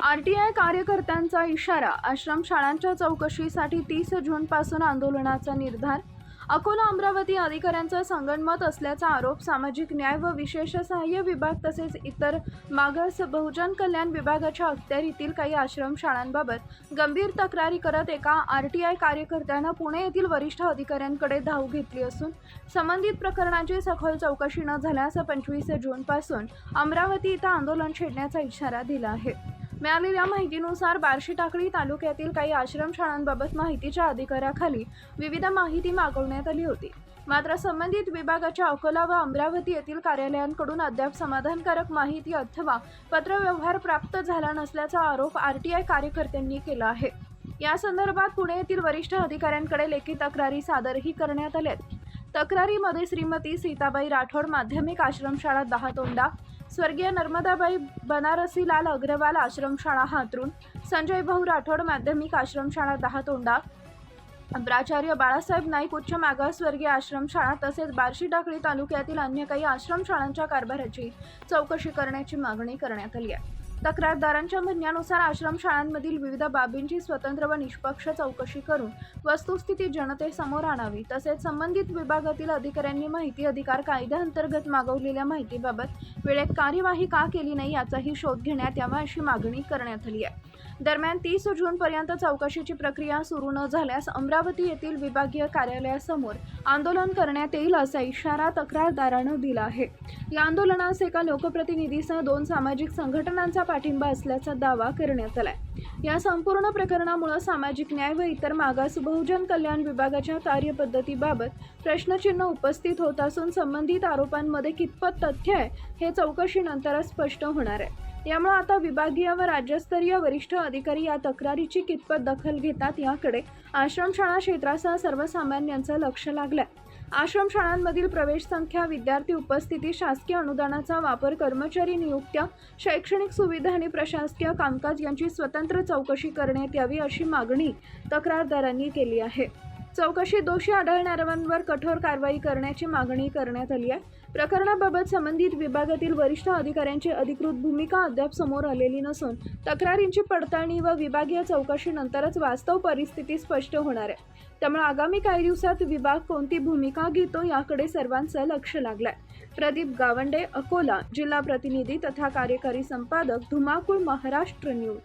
RTI कार्यकर्त्यांचा इशारा, आश्रमशाळांच्या चौकशीसाठी 30 जूनपासून आंदोलनाचा निर्धार. अकोला अमरावती अधिकाऱ्यांचा संगनमत असल्याचा आरोप. सामाजिक न्याय व विशेष सहाय्य विभाग तसेच इतर मागास बहुजन कल्याण विभागाच्या अखत्यारीतील काही आश्रमशाळांबाबत गंभीर तक्रारी करत एका आरटीआय कार्यकर्त्यानं पुणे येथील वरिष्ठ अधिकाऱ्यांकडे धाव घेतली असून संबंधित प्रकरणाची सखोल चौकशी न झाल्यास 25 जूनपासून अमरावती इथं आंदोलन छेडण्याचा इशारा दिला आहे. मिळालेल्या माहितीनुसार बार्शी टाकळी तालुक्यातील काही आश्रमशाळांबाबत माहितीच्या अधिकाराखाली विविध माहिती मागवण्यात आली होती. मात्र संबंधित विभागाच्या अकोला व अमरावती येथील कार्यालयांकडून अद्याप समाधानकारक माहिती अथवा पत्रव्यवहार प्राप्त झाला नसल्याचा आरोप आरटीआय कार्यकर्त्यांनी केला आहे. या संदर्भात पुणे येथील वरिष्ठ अधिकाऱ्यांकडे लेखी तक्रारी सादरही करण्यात आल्या. तक्रारीमध्ये श्रीमती सीताबाई राठोड माध्यमिक आश्रमशाळा दहातोंडा, स्वर्गीय नर्मदाबाई बनारसी लाल अग्रवाल आश्रमशाळा हातरून, संजय भाऊ राठोड माध्यमिक आश्रमशाळा दहातोंडा, प्राचार्य बाळासाहेब नाईक उच्च मागासवर्गीय आश्रमशाळा तसेच बार्शी टाकळी तालुक्यातील अन्य काही आश्रमशाळांच्या कारभाराची चौकशी करण्याची मागणी करण्यात आली आहे. तक्रारदारांच्या म्हणण्यानुसार आश्रमशाळांमधील विविध बाबींची स्वतंत्र व निष्पक्ष चौकशी करून वस्तुस्थिती जनतेसमोर आणावी. तसेच संबंधित विभागातील अधिकाऱ्यांनी माहिती अधिकार कायद्याअंतर्गत मागवलेल्या माहितीबाबत वेळेत कार्यवाही का केली नाही याचाही शोध घेण्यात यावा अशी मागणी करण्यात आली आहे. दरम्यान 30 जूनपर्यंत चौकशीची प्रक्रिया सुरू न झाल्यास अमरावती येथील विभागीय कार्यालयासमोर आंदोलन करण्यात येईल असा इशारा तक्रारदारानं दिला आहे. या आंदोलनास एका लोकप्रतिनिधीसह 2 सामाजिक संघटनांचा पाठिंबा असल्याचा दावा करण्यात आलाय. या संपूर्ण प्रकरणामुळे सामाजिक न्याय व इतर मागास बहुजन कल्याण विभागाच्या कार्यपद्धतीबाबत प्रश्नचिन्ह उपस्थित होत असून संबंधित आरोपांमध्ये कितपत तथ्य आहे हे चौकशीनंतरच स्पष्ट होणार आहे. यामुळे आता विभागीय व राज्यस्तरीय वरिष्ठ अधिकारी या तक्रारीची कितपत दखल घेतात याकडे आश्रमशाळा क्षेत्रासह सर्वसामान्यांचं लक्ष लागलंय. आश्रमशाळांमधील प्रवेश संख्या, विद्यार्थी उपस्थिती, शासकीय अनुदानाचा वापर, कर्मचारी नियुक्त्या, शैक्षणिक सुविधा आणि प्रशासकीय कामकाज यांची स्वतंत्र चौकशी करण्यात यावी अशी मागणी तक्रारदारांनी केली आहे. चौकशी दोषी आढळणाऱ्यांवर कठोर कारवाई करण्याची मागणी करण्यात आली आहे. प्रकरणाबाबत संबंधित विभागातील वरिष्ठ अधिकाऱ्यांची अधिकृत भूमिका अद्याप समोर आलेली नसून तक्रारींची पडताळणी व विभागीय चौकशीनंतरच वास्तव परिस्थिती स्पष्ट होणार आहे. त्यामुळे आगामी काही दिवसात विभाग कोणती भूमिका घेतो याकडे सर्वांचं लक्ष लागलंय. प्रदीप गावंडे, अकोला, जिल्हा प्रतिनिधी तथा कार्यकारी संपादक, धुमाकूळ, महाराष्ट्र न्यूज.